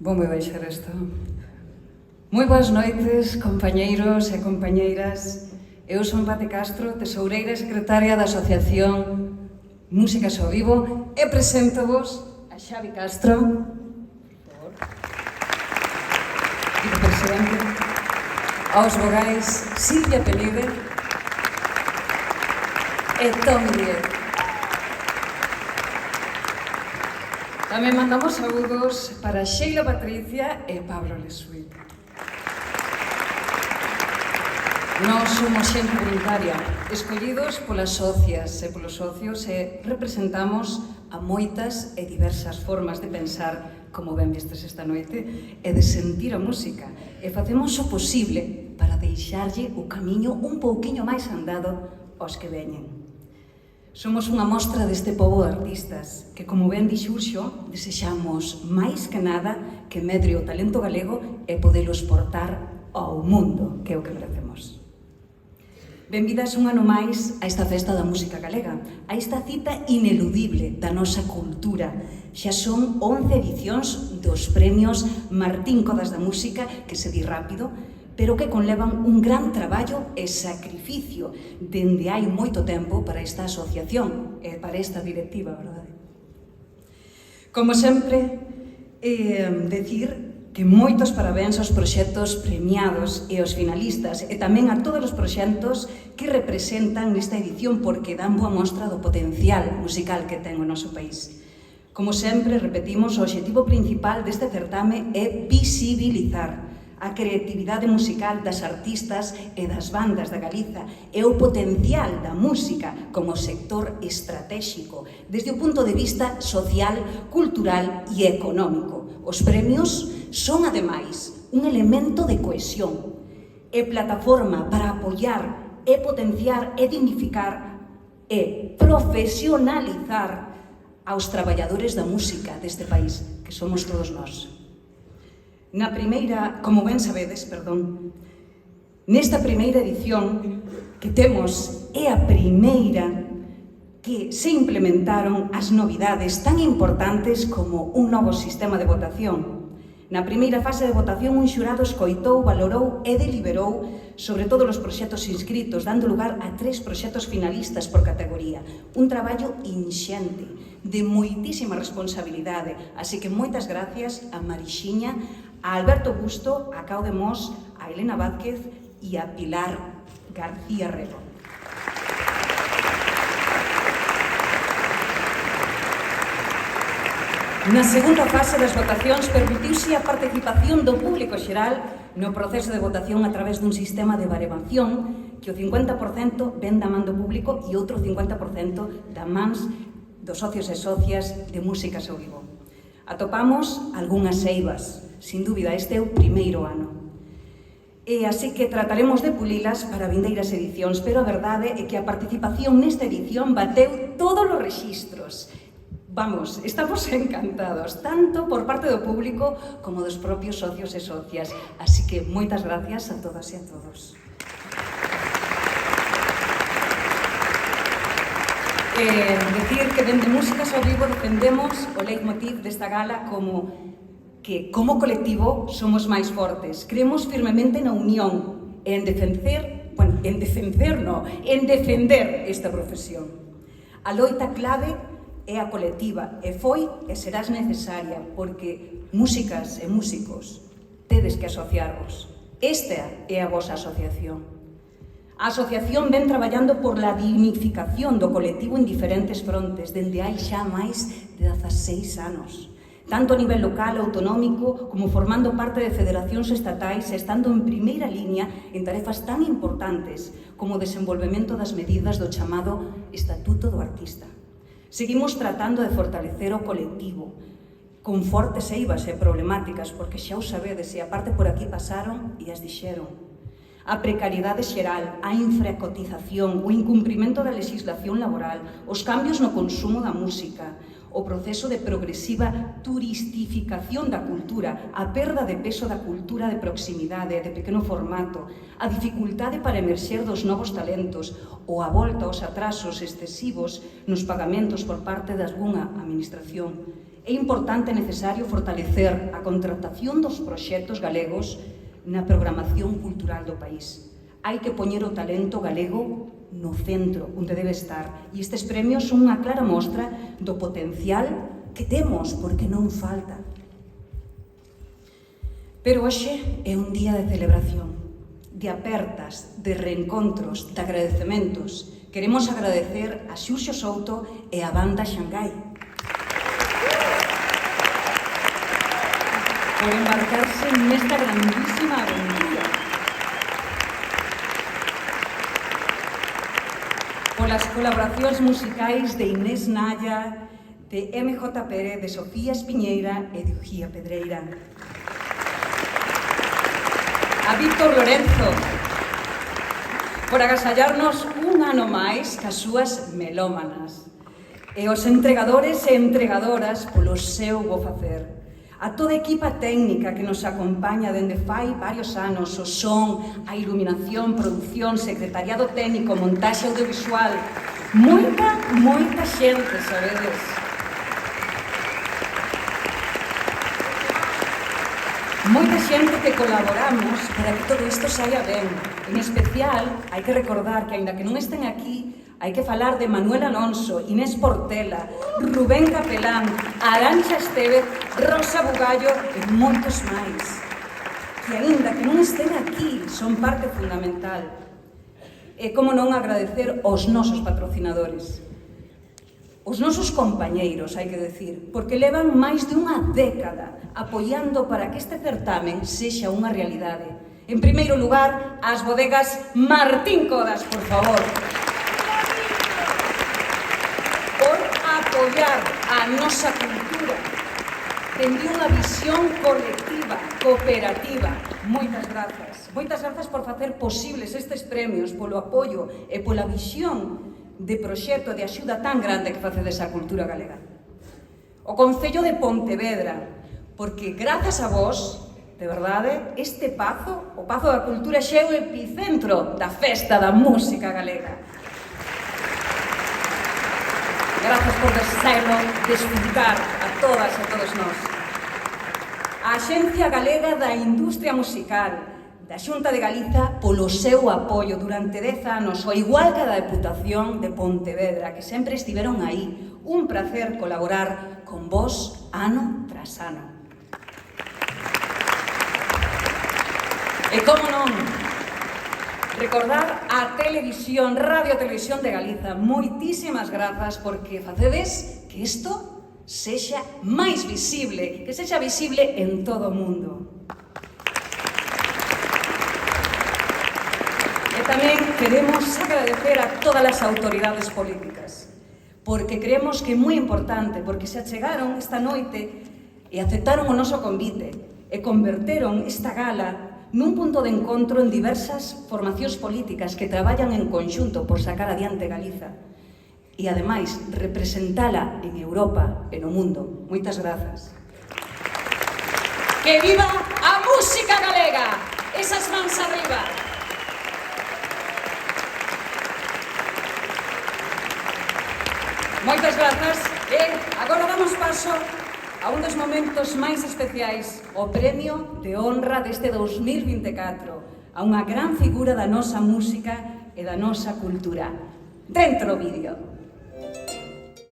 Voume baixar isto. Moi boas noites, compañeiros e compañeiras. Eu son Pati Castro, tesoureira e secretaria da Asociación Músicas ao Vivo, e presento-vos a Xavi Castro, vicepresidente, aos vogais Silvia Pelide e Tomi Diez. Tamén mandamos saúdos para Sheila Patricia e Pablo Lesuit. Nós somos xente voluntaria, escollidos polas socias e polos socios, e representamos a moitas e diversas formas de pensar, como ben vistes esta noite, e de sentir a música. E facemos o posible para deixarlle o camiño un pouquiño máis andado aos que veñen. Somos unha mostra deste pobo de artistas que, como ben dixo Urxo, desexamos máis que nada que medre o talento galego e podelo exportar ao mundo, que é o que merecemos. Benvidas un ano máis a esta festa da música galega, a esta cita ineludible da nosa cultura. Xa son 11 edicións dos premios Martín Codas da Música, que se di rápido, pero que conlevan un gran traballo e sacrificio dende hai moito tempo para esta asociación e para esta directiva, verdade? Como sempre, decir que moitos parabéns aos proxectos premiados e aos finalistas e tamén a todos os proxectos que representan nesta edición, porque dan boa mostra do potencial musical que ten o noso país. Como sempre, repetimos, o obxectivo principal deste certame é visibilizar a creatividade musical das artistas e das bandas da Galiza e o potencial da música como sector estratégico desde o punto de vista social, cultural e económico. Os premios son, ademais, un elemento de cohesión e plataforma para apoiar e potenciar e dignificar e profesionalizar aos traballadores da música deste país, que somos todos nós. Na primeira, como ben sabedes, nesta primeira edición que temos é a primeira que se implementaron as novidades tan importantes como un novo sistema de votación. Na primeira fase de votación, un xurado escoitou, valorou e deliberou sobre todos os proxectos inscritos, dando lugar a 3 proxectos finalistas por categoría. Un traballo inxente, de moitísima responsabilidade. Así que moitas gracias a Marixiña, a Alberto Busto, a Cao de Mos, a Elena Vázquez e a Pilar García Rego. Na segunda fase das votacións permitiuse a participación do público xeral no proceso de votación a través dun sistema de baremación que o 50% ven da man do público e outro 50% da mans dos socios e socias de Músicas ao Vivo. Atopamos algunhas eivas, sin dúbida, este é o primeiro ano. E así que trataremos de pulilas para vindeiras edicións, pero a verdade é que a participación nesta edición bateu todos os rexistros. Vamos, estamos encantados, tanto por parte do público como dos propios socios e socias. Así que moitas gracias a todas e a todos. Decir que dende Músicas ao Vivo defendemos o leitmotiv desta gala como que, como colectivo, somos máis fortes. Creemos firmemente na unión e en defender esta profesión. A loita clave é a colectiva, e foi e serás necesaria, porque músicas e músicos tedes que asociarvos. Esta é a vosa asociación. A asociación ven traballando por la dignificación do colectivo en diferentes frontes dende hai xa máis de 16 anos, tanto a nivel local, autonómico, como formando parte de federacións estatais e estando en primeira liña en tarefas tan importantes como o desenvolvemento das medidas do chamado Estatuto do Artista. Seguimos tratando de fortalecer o colectivo, con fortes eivas e problemáticas, porque xa o sabedes, e aparte por aquí pasaron e as dixeron. A precariedade xeral, a infracotización, o incumprimento da legislación laboral, os cambios no consumo da música, o proceso de progresiva turistificación da cultura, a perda de peso da cultura de proximidade, de pequeno formato, a dificultade para emerxer dos novos talentos ou a volta aos atrasos excesivos nos pagamentos por parte de algunha administración. É importante e necesario fortalecer a contratación dos proxectos galegos na programación cultural do país. Hai que poñer o talento galego no centro, onde debe estar. E estes premios son unha clara mostra do potencial que temos, porque non falta. Pero hoxe é un día de celebración, de apertas, de reencontros, de agradecementos. Queremos agradecer a Xurxo Souto e a banda Xangai por embarcarse nesta grandísima aventura. Polas colaboracións musicais de Inés Naya, de MJ Pérez, de Sofía Espiñeira e de Uxía Pedreira. A Víctor Lorenzo, por agasallarnos un ano máis cas súas melómanas. E os entregadores e entregadoras polo seu bo facer. A toda a equipa técnica que nos acompaña dende fai varios anos, o son, a iluminación, produción, secretariado técnico, montaxe audiovisual, moita xente, sabedes? Moita xente que colaboramos para que todo isto saia ben. En especial, hai que recordar que, aínda que non estén aquí, hai que falar de Manuel Alonso, Inés Portela, Rubén Capelán, Arantxa Estevez, Rosa Bugallo e moitos máis. Que aínda que non estén aquí, son parte fundamental. E como non agradecer aos nosos patrocinadores. Os nosos compañeiros, hai que decir, porque levan máis de unha década apoiando para que este certamen sexa unha realidade. En primeiro lugar, as bodegas Martín Codas, por favor. Por apoiar a nosa cultura, dende unha visión colectiva, cooperativa. Moitas grazas. Moitas grazas por facer posibles estes premios, polo apoio e pola visión de proxecto de axuda tan grande que facedes á cultura galega. O Concello de Pontevedra, porque grazas a vos, de verdade, este pazo, o Pazo da Cultura, xa é o epicentro da festa da música galega. Grazas por deixalo desfrutar a todas e todos nós. A Axencia Galega da Industria Musical, da Xunta de Galiza, polo seu apoio durante 10 anos, ao igual que a da Deputación de Pontevedra, que sempre estiveron aí. Un placer colaborar con vos ano tras ano. E como non, recordar a Televisión, Radio Televisión de Galiza, moitísimas grazas porque facedes que isto sexa máis visible, que sexa visible en todo o mundo. E tamén queremos agradecer a todas as autoridades políticas, porque creemos que é moi importante, porque se achegaron esta noite e aceptaron o noso convite e converteron esta gala nun punto de encontro en diversas formacións políticas que traballan en conxunto por sacar adiante Galiza e, ademais, representala en Europa e no mundo. Moitas grazas. Que viva a música galega! Esas mans arriba! Moitas grazas. E agora damos paso a un dos momentos máis especiais, o premio de honra deste 2024, a unha gran figura da nosa música e da nosa cultura. Dentro o vídeo.